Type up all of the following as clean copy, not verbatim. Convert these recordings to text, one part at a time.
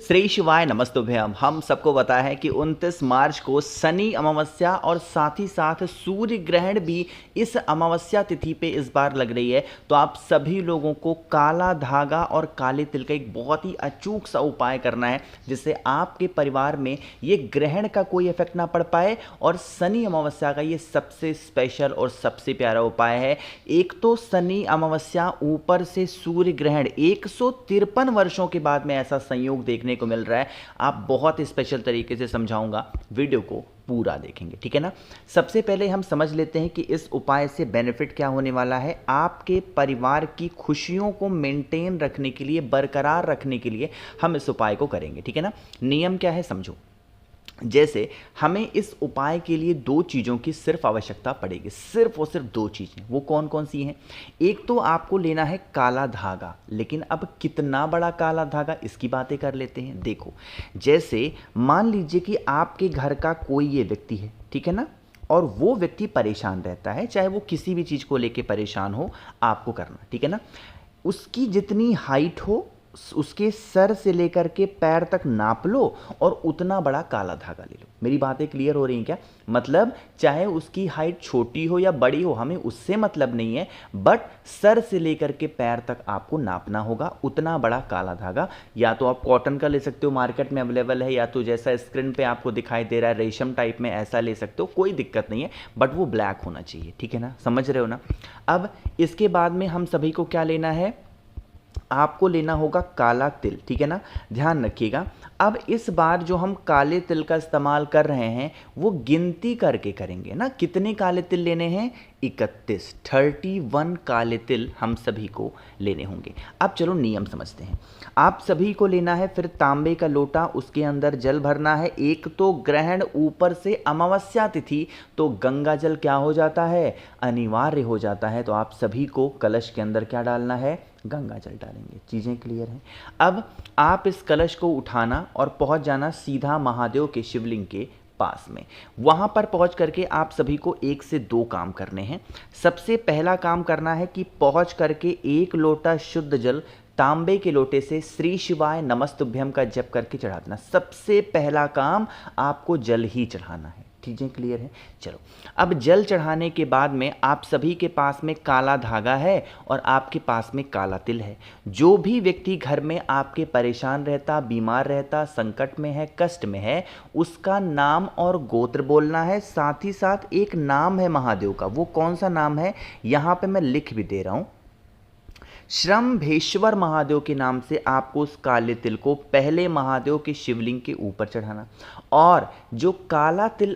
श्री शिवाय नमस्तुभ्यम। हम सबको पता है कि 29 मार्च को शनि अमावस्या और साथ ही साथ सूर्य ग्रहण भी इस अमावस्या तिथि पे इस बार लग रही है। तो आप सभी लोगों को काला धागा और काले तिल का एक बहुत ही अचूक सा उपाय करना है, जिससे आपके परिवार में ये ग्रहण का कोई इफेक्ट ना पड़ पाए। और शनि अमावस्या का ये सबसे स्पेशल और सबसे प्यारा उपाय है। एक तो शनि अमावस्या, ऊपर से सूर्य ग्रहण, 153 वर्षों के बाद में ऐसा संयोग देखने को मिल रहा है। आप बहुत स्पेशल तरीके से समझाऊंगा, वीडियो को पूरा देखेंगे, ठीक है ना। सबसे पहले हम समझ लेते हैं कि इस उपाय से बेनिफिट क्या होने वाला है। आपके परिवार की खुशियों को मेंटेन रखने के लिए, बरकरार रखने के लिए हम इस उपाय को करेंगे, ठीक है ना। नियम क्या है समझो। जैसे हमें इस उपाय के लिए दो चीज़ों की सिर्फ आवश्यकता पड़ेगी, सिर्फ और सिर्फ दो चीज़ें। वो कौन कौन सी हैं? एक तो आपको लेना है काला धागा, लेकिन अब कितना बड़ा काला धागा, इसकी बातें कर लेते हैं। देखो, जैसे मान लीजिए कि आपके घर का कोई ये व्यक्ति है, ठीक है ना, और वो व्यक्ति परेशान रहता है, चाहे वो किसी भी चीज़ को लेके परेशान हो, आपको करना, ठीक है ना। उसकी जितनी हाइट हो, उसके सर से लेकर के पैर तक नाप लो और उतना बड़ा काला धागा ले लो। मेरी बातें क्लियर हो रही हैं क्या? मतलब चाहे उसकी हाइट छोटी हो या बड़ी हो, हमें उससे मतलब नहीं है, बट सर से लेकर के पैर तक आपको नापना होगा, उतना बड़ा काला धागा। या तो आप कॉटन का ले सकते हो, मार्केट में अवेलेबल है, या तो जैसा स्क्रीन पे आपको दिखाई दे रहा है रेशम टाइप में, ऐसा ले सकते हो, कोई दिक्कत नहीं है, बट वो ब्लैक होना चाहिए, ठीक है ना, समझ रहे हो ना। अब इसके बाद में हम सभी को क्या लेना है? आपको लेना होगा काला तिल, ठीक है ना, ध्यान रखिएगा। अब इस बार जो हम काले तिल का इस्तेमाल कर रहे हैं वो गिनती करके करेंगे ना। कितने काले तिल लेने हैं? 31 काले तिल हम सभी को लेने होंगे। अब चलो नियम समझते हैं। आप सभी को लेना है फिर तांबे का लोटा, उसके अंदर जल भरना है। एक तो ग्रहण, ऊपर से अमावस्या तिथि, तो गंगा जल क्या हो जाता है? अनिवार्य हो जाता है। तो आप सभी को कलश के अंदर क्या डालना है? गंगा जल डालेंगे। चीज़ें क्लियर हैं? अब आप इस कलश को उठाना और पहुंच जाना सीधा महादेव के शिवलिंग के पास में। वहां पर पहुंच करके आप सभी को एक से दो काम करने हैं। सबसे पहला काम करना है कि पहुंच करके एक लोटा शुद्ध जल तांबे के लोटे से श्री शिवाय नमस्तुभ्यम का जप करके चढ़ा देना। सबसे पहला काम आपको जल ही चढ़ाना है। चीज़ें क्लियर हैं? चलो, अब जल चढ़ाने के बाद में आप सभी के पास में काला धागा है और आपके पास में काला तिल है। जो भी व्यक्ति घर में आपके परेशान रहता, बीमार रहता, संकट में है, कष्ट में है, उसका नाम और गोत्र बोलना है। साथ ही साथ एक नाम है महादेव का। वो कौन सा नाम है? यहाँ पे मैं लिख भी दे रहा हूँ। श्रम्भेश्वर महादेव के नाम से आपको उस काले तिल को पहले महादेव के शिवलिंग के ऊपर चढ़ाना। और जो काला तिल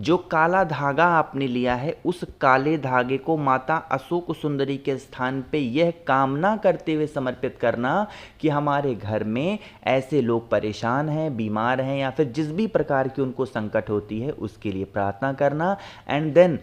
जो काला धागा आपने लिया है, उस काले धागे को माता अशोक सुंदरी के स्थान पे यह कामना करते हुए समर्पित करना कि हमारे घर में ऐसे लोग परेशान हैं, बीमार हैं, या फिर जिस भी प्रकार की उनको संकट होती है उसके लिए प्रार्थना करना। एंड देन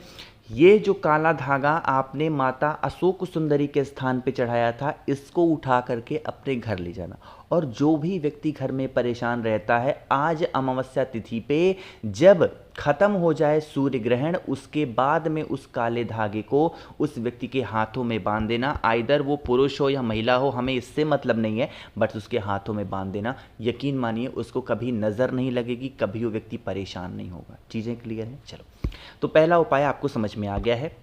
ये जो काला धागा आपने माता अशोक सुंदरी के स्थान पे चढ़ाया था, इसको उठा करके अपने घर ले जाना। और जो भी व्यक्ति घर में परेशान रहता है, आज अमावस्या तिथि पे जब खत्म हो जाए सूर्य ग्रहण, उसके बाद में उस काले धागे को उस व्यक्ति के हाथों में बांध देना। आइदर वो पुरुष हो या महिला हो, हमें इससे मतलब नहीं है, बट उसके हाथों में बांध देना। यकीन मानिए उसको कभी नज़र नहीं लगेगी, कभी वो व्यक्ति परेशान नहीं होगा। चीज़ें क्लियर हैं? चलो, तो पहला उपाय आपको समझ में आ गया है।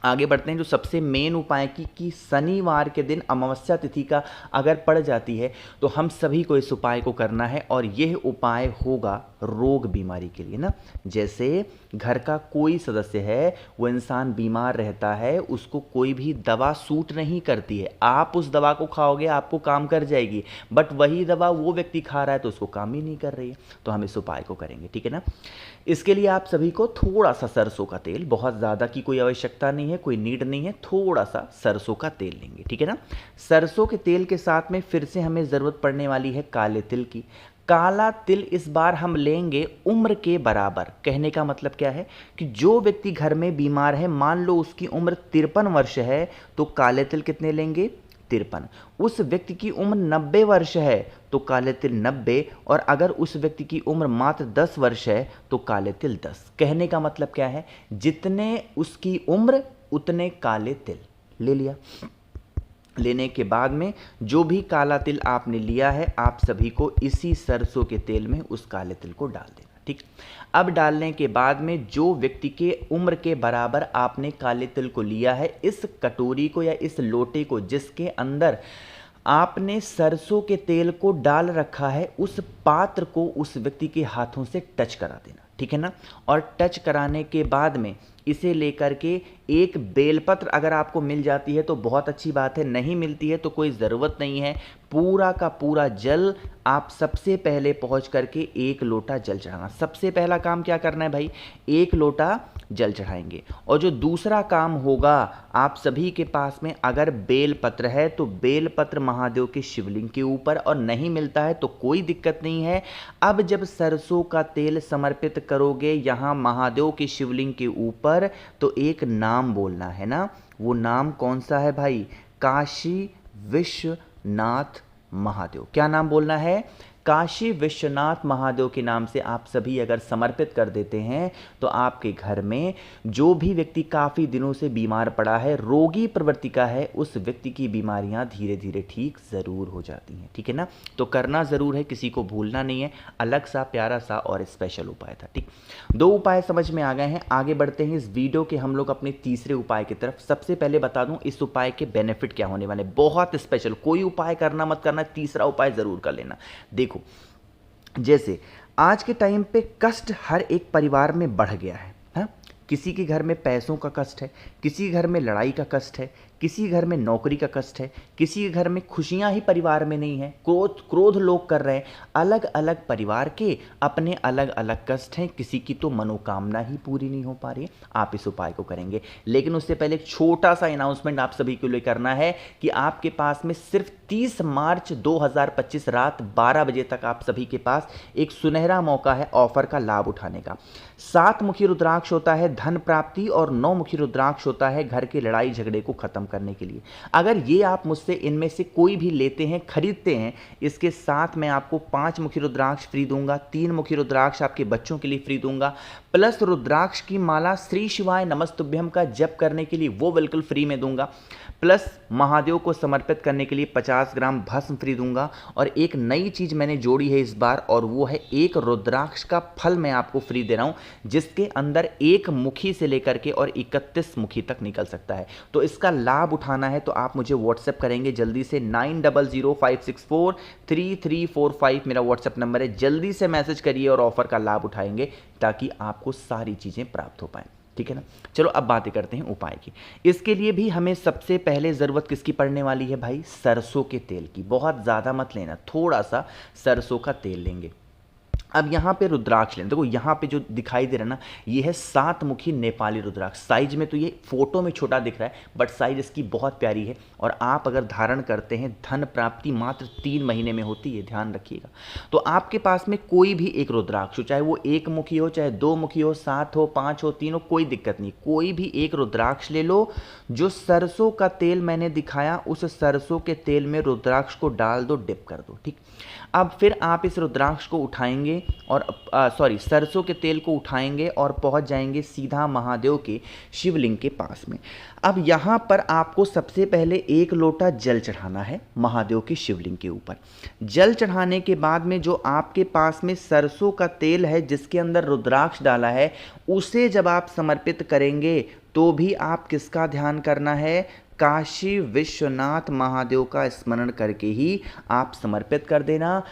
आगे बढ़ते हैं जो सबसे मेन उपाय की कि शनिवार के दिन अमावस्या तिथि का अगर पड़ जाती है तो हम सभी को इस उपाय को करना है। और यह उपाय होगा रोग बीमारी के लिए ना। जैसे घर का कोई सदस्य है, वो इंसान बीमार रहता है, उसको कोई भी दवा सूट नहीं करती है, आप उस दवा को खाओगे आपको काम कर जाएगी, बट वही दवा वो व्यक्ति खा रहा है तो उसको काम ही नहीं कर रही है। तो हम इस उपाय को करेंगे, ठीक है ना। इसके लिए आप सभी को थोड़ा सा सरसों का तेल, बहुत ज़्यादा की कोई आवश्यकता नहीं है, कोई नीड नहीं है, थोड़ा सा सरसों का तेल लेंगे, ठीक है ना। सरसों के तेल के साथ में फिर से हमें ज़रूरत पड़ने वाली है काले तिल की। काला तिल इस बार हम लेंगे उम्र के बराबर। कहने का मतलब क्या है कि जो व्यक्ति घर में बीमार है, मान लो उसकी उम्र 53 वर्ष है, तो काले तिल कितने लेंगे? 53। उस व्यक्ति की उम्र 90 वर्ष है तो काले तिल 90, और अगर उस व्यक्ति की उम्र मात्र 10 वर्ष है तो काले तिल 10। कहने का मतलब क्या है? जितने उसकी उम्र उतने काले तिल ले लिया। लेने के बाद में जो भी काला तिल आपने लिया है, आप सभी को इसी सरसों के तेल में उस काले तिल को डाल देना। ठीक, अब डालने के बाद में जो व्यक्ति के उम्र के बराबर आपने काले तिल को लिया है, इस कटोरी को या इस लोटे को जिसके अंदर आपने सरसों के तेल को डाल रखा है, उस पात्र को उस व्यक्ति के हाथों से टच करा देना। ठीक है ना। और टच कराने के बाद में इसे लेकर के एक बेलपत्र अगर आपको मिल जाती है तो बहुत अच्छी बात है, नहीं मिलती है तो कोई ज़रूरत नहीं है। पूरा का पूरा जल आप सबसे पहले पहुंच करके एक लोटा जल चढ़ाना। सबसे पहला काम क्या करना है भाई, एक लोटा जल चढ़ाएंगे। और जो दूसरा काम होगा, आप सभी के पास में अगर बेलपत्र है तो बेलपत्र महादेव के शिवलिंग के ऊपर, और नहीं मिलता है तो कोई दिक्कत नहीं है। अब जब सरसों का तेल समर्पित करोगे यहाँ महादेव के शिवलिंग के ऊपर, तो एक नाम बोलना है ना। वो नाम कौन सा है भाई, काशी विश्वनाथ महादेव। क्या नाम बोलना है, काशी विश्वनाथ महादेव के नाम से आप सभी अगर समर्पित कर देते हैं तो आपके घर में जो भी व्यक्ति काफ़ी दिनों से बीमार पड़ा है, रोगी प्रवृत्ति का है, उस व्यक्ति की बीमारियां धीरे धीरे ठीक ज़रूर हो जाती हैं। ठीक है ना। तो करना ज़रूर है, किसी को भूलना नहीं है। अलग सा प्यारा सा और स्पेशल उपाय था। ठीक, 2 उपाय समझ में आ गए हैं। आगे बढ़ते हैं इस वीडियो के हम लोग अपने तीसरे उपाय की तरफ। सबसे पहले बता दूं इस उपाय के बेनिफिट क्या होने वाले, बहुत स्पेशल। कोई उपाय करना मत करना, तीसरा उपाय ज़रूर कर लेना। देखो, जैसे आज के टाइम पे कष्ट हर एक परिवार में बढ़ गया है, हाँ? किसी के घर में पैसों का कष्ट है, किसी के घर में लड़ाई का कष्ट है, किसी घर में नौकरी का कष्ट है, किसी के घर में खुशियां ही परिवार में नहीं है, क्रोध लोग कर रहे हैं। अलग अलग परिवार के अपने अलग अलग कष्ट हैं, किसी की तो मनोकामना ही पूरी नहीं हो पा रही है। आप इस उपाय को करेंगे, लेकिन उससे पहले एक छोटा सा अनाउंसमेंट आप सभी के लिए करना है कि आपके पास में सिर्फ 30 मार्च 2025 रात 12 बजे तक आप सभी के पास एक सुनहरा मौका है ऑफर का लाभ उठाने का। 7 मुखी रुद्राक्ष होता है धन प्राप्ति, और 9 मुखी रुद्राक्ष होता है घर के लड़ाई झगड़े को खत्म करने के लिए। अगर ये आप मुझसे इनमें से कोई भी लेते हैं, खरीदते हैं, इसके साथ मैं आपको 5 मुखी रुद्राक्ष फ्री दूंगा, 3 मुखी रुद्राक्ष आपके बच्चों के लिए फ्री दूंगा, प्लस रुद्राक्ष की माला श्री शिवाय नमस्तुभ्यम का जप करने के लिए वो बिल्कुल फ्री में दूंगा, प्लस महादेव को समर्पित करने के लिए 50 ग्राम भस्म फ्री दूंगा। और एक नई चीज़ मैंने जोड़ी है इस बार, और वो है एक रुद्राक्ष का फल मैं आपको फ्री दे रहा हूं, जिसके अंदर 1 मुखी से लेकर के और 31 मुखी तक निकल सकता है। तो इसका लाभ उठाना है तो आप मुझे व्हाट्सएप करेंगे जल्दी से। 9005643345 मेरा व्हाट्सएप नंबर है। जल्दी से मैसेज करिए और ऑफर का लाभ उठाएंगे ताकि आपको सारी चीज़ें प्राप्त हो पाएँ। ठीक है ना। चलो अब बातें करते हैं उपाय की। इसके लिए भी हमें सबसे पहले ज़रूरत किसकी पड़ने वाली है भाई, सरसों के तेल की। बहुत ज़्यादा मत लेना, थोड़ा सा सरसों का तेल लेंगे। अब यहाँ पे रुद्राक्ष लेना। देखो यहाँ पे जो दिखाई दे रहा है ना, ये है 7 मुखी नेपाली रुद्राक्ष। साइज में तो ये फोटो में छोटा दिख रहा है, बट साइज इसकी बहुत प्यारी है। और आप अगर धारण करते हैं, धन प्राप्ति मात्र 3 महीने में होती है, ध्यान रखिएगा। तो आपके पास में कोई भी एक रुद्राक्ष हो, चाहे वो 1 मुखी हो, चाहे 2 मुखी हो, 7 हो, 5 हो, 3 हो, कोई दिक्कत नहीं। कोई भी एक रुद्राक्ष ले लो। जो सरसों का तेल मैंने दिखाया, उस सरसों के तेल में रुद्राक्ष को डाल दो, डिप कर दो। ठीक, अब फिर आप इस रुद्राक्ष को उठाएंगे और सरसों के तेल को उठाएंगे और पहुंच जाएंगे सीधा महादेव के शिवलिंग के पास में। अब यहाँ पर आपको सबसे पहले 1 लोटा जल चढ़ाना है महादेव के शिवलिंग के ऊपर। जल चढ़ाने के बाद में जो आपके पास में सरसों का तेल है जिसके अंदर रुद्राक्ष डाला है, उसे जब आप समर्पित करेंगे तो भी आप किसका ध्यान करना है, काशी विश्वनाथ महादेव का स्मरण करके ही आप समर्पित कर देना।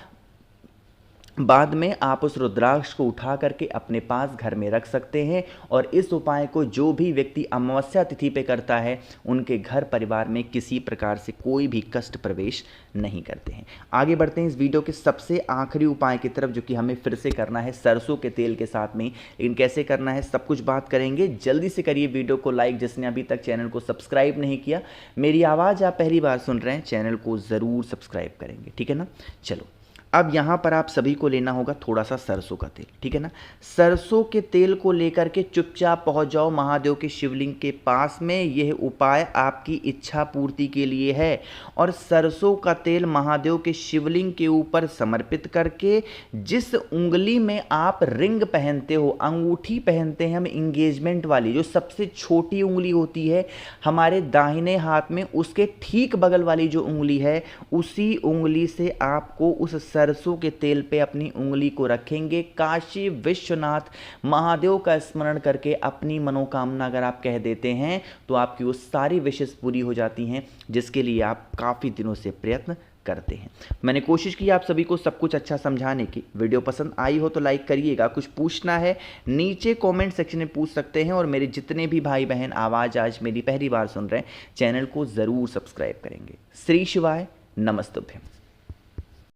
बाद में आप उस रुद्राक्ष को उठा करके अपने पास घर में रख सकते हैं। और इस उपाय को जो भी व्यक्ति अमावस्या तिथि पे करता है, उनके घर परिवार में किसी प्रकार से कोई भी कष्ट प्रवेश नहीं करते हैं। आगे बढ़ते हैं इस वीडियो के सबसे आखिरी उपाय की तरफ, जो कि हमें फिर से करना है सरसों के तेल के साथ में। लेकिन कैसे करना है सब कुछ बात करेंगे। जल्दी से करिए वीडियो को लाइक, जिसने अभी तक चैनल को सब्सक्राइब नहीं किया। मेरी आवाज़ आप पहली बार सुन रहे हैं, चैनल को ज़रूर सब्सक्राइब करेंगे। ठीक है ना। चलो अब यहाँ पर आप सभी को लेना होगा थोड़ा सा सरसों का तेल, ठीक है ना। सरसों के तेल को लेकर के चुपचाप पहुँच जाओ महादेव के शिवलिंग के पास में। यह उपाय आपकी इच्छा पूर्ति के लिए है। और सरसों का तेल महादेव के शिवलिंग के ऊपर समर्पित करके जिस उंगली में आप रिंग पहनते हो, अंगूठी पहनते हैं हम इंगेजमेंट वाली, जो सबसे छोटी उंगली होती है हमारे दाहिने हाथ में, उसके ठीक बगल वाली जो उंगली है, उसी उंगली से आपको उस सरसों के तेल पे अपनी उंगली को रखेंगे। काशी विश्वनाथ महादेव का स्मरण करके अपनी मनोकामना अगर आप कह देते हैं तो आपकी वो सारी विशेष पूरी हो जाती हैं जिसके लिए आप काफ़ी दिनों से प्रयत्न करते हैं। मैंने कोशिश की आप सभी को सब कुछ अच्छा समझाने की। वीडियो पसंद आई हो तो लाइक करिएगा। कुछ पूछना है नीचे कमेंट सेक्शन में पूछ सकते हैं। और मेरे जितने भी भाई बहन आवाज़ आज मेरी पहली बार सुन रहे हैं, चैनल को ज़रूर सब्सक्राइब करेंगे। श्री शिवाय, नमस्तुभ्यम।